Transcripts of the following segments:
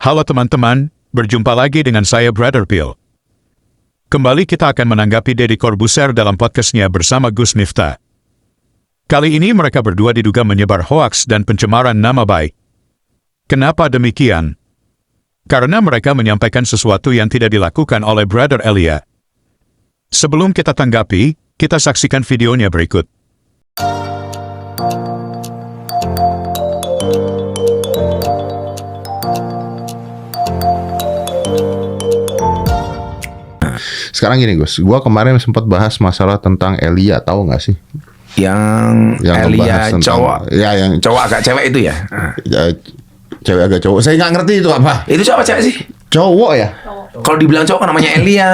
Halo teman-teman, berjumpa lagi dengan saya Brother Bill. Kembali kita akan menanggapi Deddy Corbuzier dalam podcastnya bersama Gus Miftah. Kali ini mereka berdua diduga menyebar hoaks dan pencemaran nama baik. Kenapa demikian? Karena mereka menyampaikan sesuatu yang tidak dilakukan oleh Brother Elia. Sebelum kita tanggapi, kita saksikan videonya berikut. Sekarang gini Gus, gue kemarin sempat bahas masalah tentang Elia, tahu nggak sih? Yang Elia tentang, cowok, ya yang cowok agak cewek itu ya? Cewek agak cowok. Saya nggak ngerti itu apa. Itu cowok cewek sih? Cowok ya. Kalau dibilang cowok kan namanya Elia.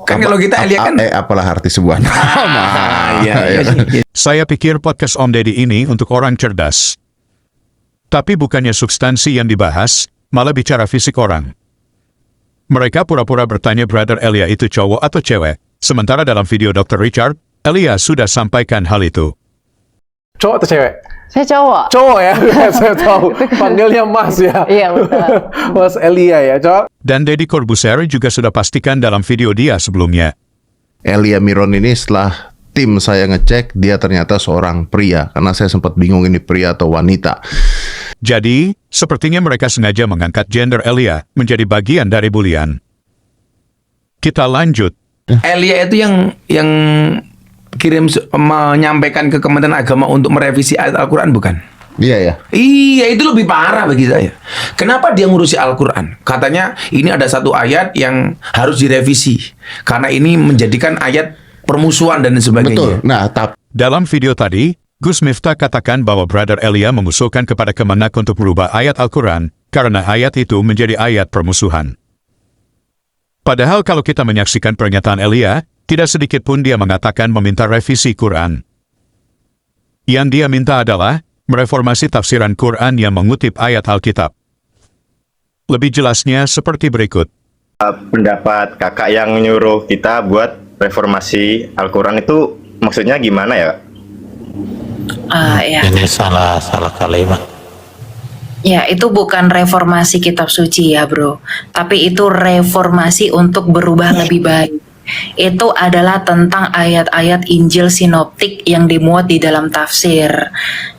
Kan kalau kita Elia kan. Apalah arti sebuah nama. Iya. Saya pikir podcast Om Deddy ini untuk orang cerdas. Tapi bukannya substansi yang dibahas, malah bicara fisik orang. Mereka pura-pura bertanya Brother Elia itu cowok atau cewek, sementara dalam video Dr. Richard, Elia sudah sampaikan hal itu. Cowok atau cewek? Saya cowok. Cowok ya, saya tahu. Panggilnya Mas ya. Iya betul. Mas Elia ya, cowok. Dan Deddy Corbuzier juga sudah pastikan dalam video dia sebelumnya. Elia Miron ini setelah tim saya ngecek, dia ternyata seorang pria. Karena saya sempat bingung ini pria atau wanita. Jadi, sepertinya mereka sengaja mengangkat gender Elia menjadi bagian dari bulian. Kita lanjut. Elia itu yang menyampaikan ke Kementerian Agama untuk merevisi ayat Al-Quran, bukan? Iya ya. Iya, itu lebih parah bagi saya. Kenapa dia ngurusi Al-Quran? Katanya ini ada satu ayat yang harus direvisi. Karena ini menjadikan ayat permusuhan dan sebagainya. Betul. Nah, Dalam video tadi, Gus Miftah katakan bahwa Brother Elia mengusulkan kepada Kemenak untuk merubah ayat Al-Quran, karena ayat itu menjadi ayat permusuhan. Padahal kalau kita menyaksikan pernyataan Elia, tidak sedikit pun dia mengatakan meminta revisi Quran. Yang dia minta adalah mereformasi tafsiran Quran yang mengutip ayat Alkitab. Lebih jelasnya seperti berikut. Pendapat kakak yang nyuruh kita buat reformasi Al-Quran itu maksudnya gimana ya? Ya. Ini salah kalimat. Ya, itu bukan reformasi kitab suci ya, bro. Tapi itu reformasi untuk berubah lebih baik. Itu adalah tentang ayat-ayat Injil sinoptik yang dimuat di dalam tafsir.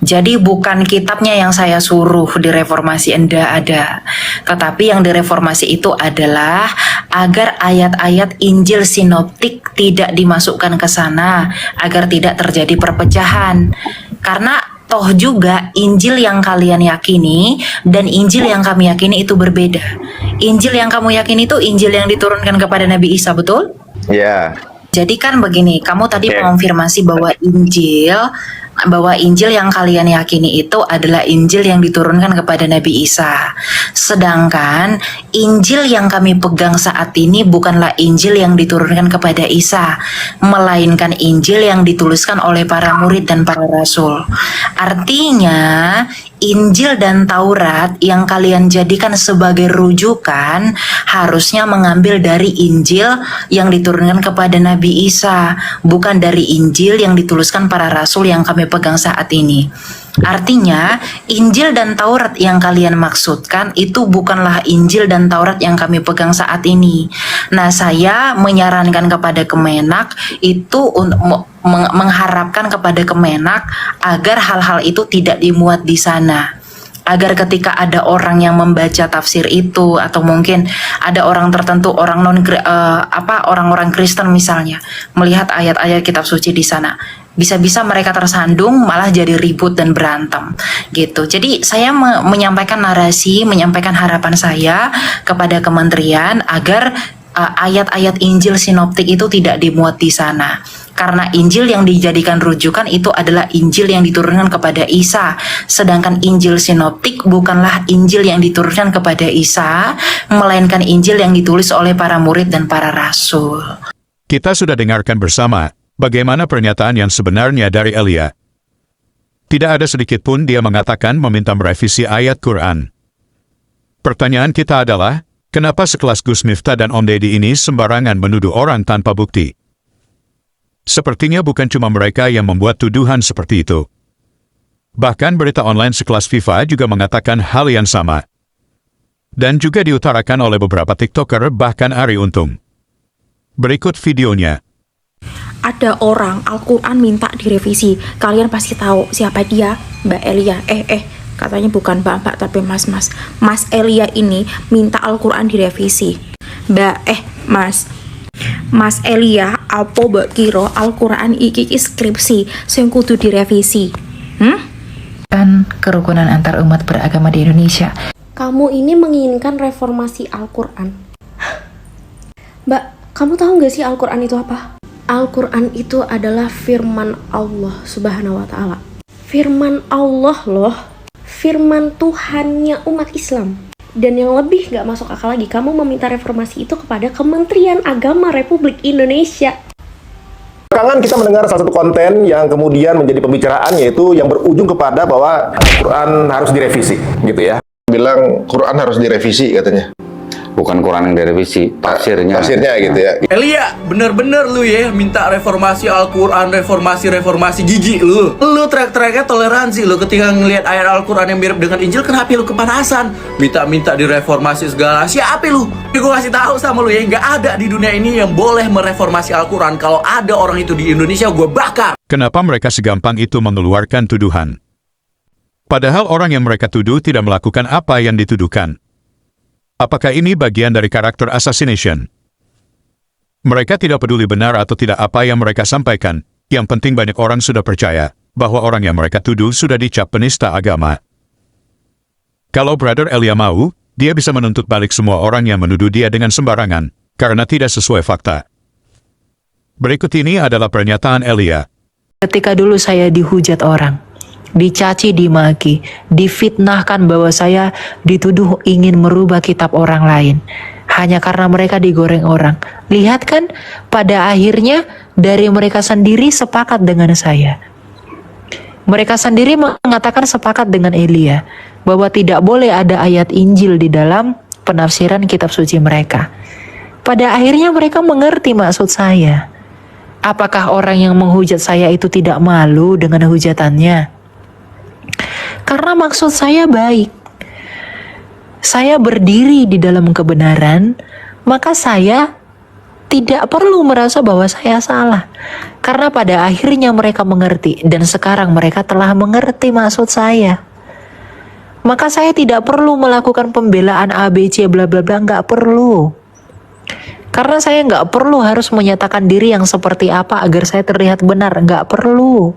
Jadi bukan kitabnya yang saya suruh direformasi, enggak ada. Tetapi yang direformasi itu adalah agar ayat-ayat Injil sinoptik tidak dimasukkan ke sana, agar tidak terjadi perpecahan. Karena toh juga Injil yang kalian yakini dan Injil yang kami yakini itu berbeda. Injil yang kamu yakini itu Injil yang diturunkan kepada Nabi Isa, betul? Ya. Jadi kan begini, kamu tadi mengonfirmasi bahwa Injil yang kalian yakini itu adalah Injil yang diturunkan kepada Nabi Isa. Sedangkan Injil yang kami pegang saat ini bukanlah Injil yang diturunkan kepada Isa, melainkan Injil yang dituliskan oleh para murid dan para rasul. Artinya Injil dan Taurat yang kalian jadikan sebagai rujukan harusnya mengambil dari Injil yang diturunkan kepada Nabi Isa, bukan dari Injil yang dituliskan para rasul yang kami pegang saat ini. Artinya, Injil dan Taurat yang kalian maksudkan itu bukanlah Injil dan Taurat yang kami pegang saat ini. Nah, saya menyarankan kepada Kemenak itu untuk mengharapkan kepada Kemenak agar hal-hal itu tidak dimuat di sana. Agar ketika ada orang yang membaca tafsir itu, atau mungkin ada orang tertentu, orang-orang Kristen misalnya, melihat ayat-ayat kitab suci di sana, bisa-bisa mereka tersandung malah jadi ribut dan berantem gitu. Jadi saya menyampaikan narasi, menyampaikan harapan saya kepada kementerian agar ayat-ayat Injil sinoptik itu tidak dimuat di sana. Karena Injil yang dijadikan rujukan itu adalah Injil yang diturunkan kepada Isa. Sedangkan Injil sinoptik bukanlah Injil yang diturunkan kepada Isa, melainkan Injil yang ditulis oleh para murid dan para rasul. Kita sudah dengarkan bersama bagaimana pernyataan yang sebenarnya dari Elia. Tidak ada sedikit pun dia mengatakan meminta merevisi ayat Quran. Pertanyaan kita adalah, kenapa sekelas Gus Miftah dan Om Deddy ini sembarangan menuduh orang tanpa bukti? Sepertinya bukan cuma mereka yang membuat tuduhan seperti itu. Bahkan berita online sekelas FIFA juga mengatakan hal yang sama. Dan juga diutarakan oleh beberapa TikToker bahkan Arie Untung. Berikut videonya. Ada orang Al-Quran minta direvisi. Kalian pasti tahu siapa dia, Mbak Elia. Katanya bukan mbak tapi mas. Mas Elia ini minta Al-Quran direvisi. Mas Elia, apa mbak kira Al-Quran iki skripsi sing kudu direvisi? Kan kerukunan antar umat beragama di Indonesia. Kamu ini menginginkan reformasi Al-Quran. Mbak, kamu tahu nggak sih Al-Quran itu apa? Al-Quran itu adalah firman Allah Subhanahu wa Ta'ala. Firman Allah loh, firman Tuhannya umat Islam. Dan yang lebih nggak masuk akal lagi, kamu meminta reformasi itu kepada Kementerian Agama Republik Indonesia. Belakangan kita mendengar salah satu konten yang kemudian menjadi pembicaraan, yaitu yang berujung kepada bahwa Al-Quran harus direvisi, gitu ya. Bilang Quran harus direvisi katanya. Bukan Quran yang direvisi, tafsirnya. Tafsirnya gitu ya. Elia, bener-bener lu ya minta reformasi Al-Quran, reformasi gigi lu. Lu track-tracknya toleransi lu ketika ngelihat ayat Al-Quran yang mirip dengan Injil, kenapa lu kepanasan? Minta direformasi segala. Siapa lu? Gue kasih tahu sama lu ya, nggak ada di dunia ini yang boleh mereformasi Al-Quran. Kalau ada orang itu di Indonesia, gue bakar. Kenapa mereka segampang itu mengeluarkan tuduhan? Padahal orang yang mereka tuduh tidak melakukan apa yang dituduhkan. Apakah ini bagian dari karakter assassination? Mereka tidak peduli benar atau tidak apa yang mereka sampaikan. Yang penting banyak orang sudah percaya bahwa orang yang mereka tuduh sudah dicap penista agama. Kalau Brother Elia mau, dia bisa menuntut balik semua orang yang menuduh dia dengan sembarangan, karena tidak sesuai fakta. Berikut ini adalah pernyataan Elia. Ketika dulu saya dihujat orang, dicaci dimaki, difitnahkan bahwa saya dituduh ingin merubah kitab orang lain. Hanya karena mereka digoreng orang. Lihat kan, pada akhirnya dari mereka sendiri sepakat dengan saya. Mereka sendiri mengatakan sepakat dengan Elia, bahwa tidak boleh ada ayat Injil di dalam penafsiran kitab suci mereka. Pada akhirnya mereka mengerti maksud saya. Apakah orang yang menghujat saya itu tidak malu dengan hujatannya? Karena maksud saya baik. Saya berdiri di dalam kebenaran, maka saya tidak perlu merasa bahwa saya salah. Karena pada akhirnya mereka mengerti, dan sekarang mereka telah mengerti maksud saya. Maka saya tidak perlu melakukan pembelaan ABC bla bla bla, nggak perlu. Karena saya nggak perlu harus menyatakan diri yang seperti apa agar saya terlihat benar, nggak perlu.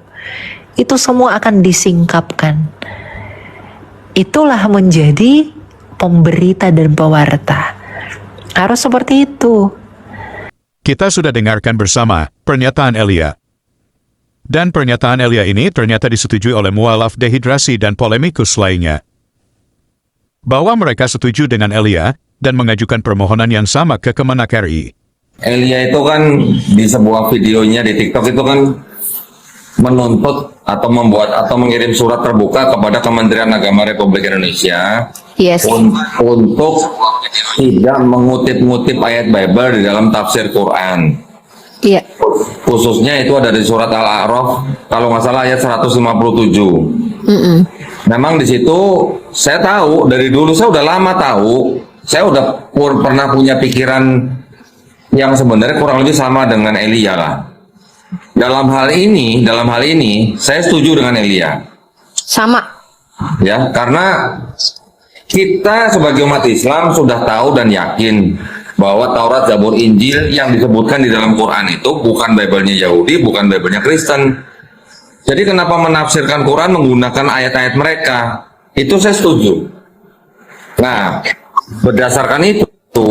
Itu semua akan disingkapkan. Itulah menjadi pemberita dan pewarta. Harus seperti itu. Kita sudah dengarkan bersama pernyataan Elia. Dan pernyataan Elia ini ternyata disetujui oleh mualaf dehidrasi dan polemikus lainnya. Bahwa mereka setuju dengan Elia dan mengajukan permohonan yang sama ke Kemenak RI. Elia itu kan di sebuah videonya di TikTok itu kan menuntut atau membuat atau mengirim surat terbuka kepada Kementerian Agama Republik Indonesia untuk tidak mengutip-ngutip ayat Bible di dalam tafsir Quran. Iya. Khususnya itu ada di surat Al-A'raf kalau nggak salah ayat 157. Memang di situ saya tahu dari dulu, saya udah lama tahu, saya udah pernah punya pikiran yang sebenarnya kurang lebih sama dengan Elia lah. Dalam hal ini saya setuju dengan Elia. Sama. Ya, karena kita sebagai umat Islam sudah tahu dan yakin bahwa Taurat, Zabur, Injil yang disebutkan di dalam Quran itu bukan Bible-nya Yahudi, bukan Bible-nya Kristen. Jadi kenapa menafsirkan Quran menggunakan ayat-ayat mereka? Itu saya setuju. Nah, berdasarkan itu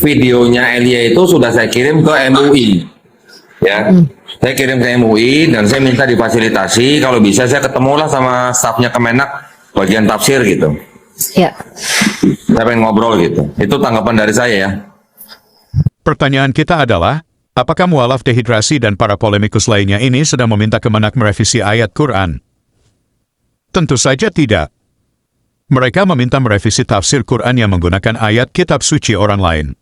videonya Elia itu sudah saya kirim ke MUI. Ya, saya kirim ke MUI dan saya minta difasilitasi, kalau bisa saya ketemulah sama stafnya Kemenak bagian tafsir gitu. Ya. Saya pengen ngobrol gitu. Itu tanggapan dari saya ya. Pertanyaan kita adalah, apakah mualaf dehidrasi dan para polemikus lainnya ini sedang meminta Kemenak merevisi ayat Quran? Tentu saja tidak. Mereka meminta merevisi tafsir Quran yang menggunakan ayat kitab suci orang lain.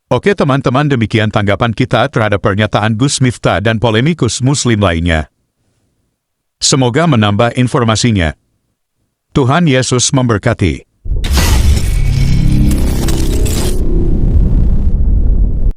Oke teman-teman, demikian tanggapan kita terhadap pernyataan Gus Miftah dan polemikus muslim lainnya. Semoga menambah informasinya. Tuhan Yesus memberkati.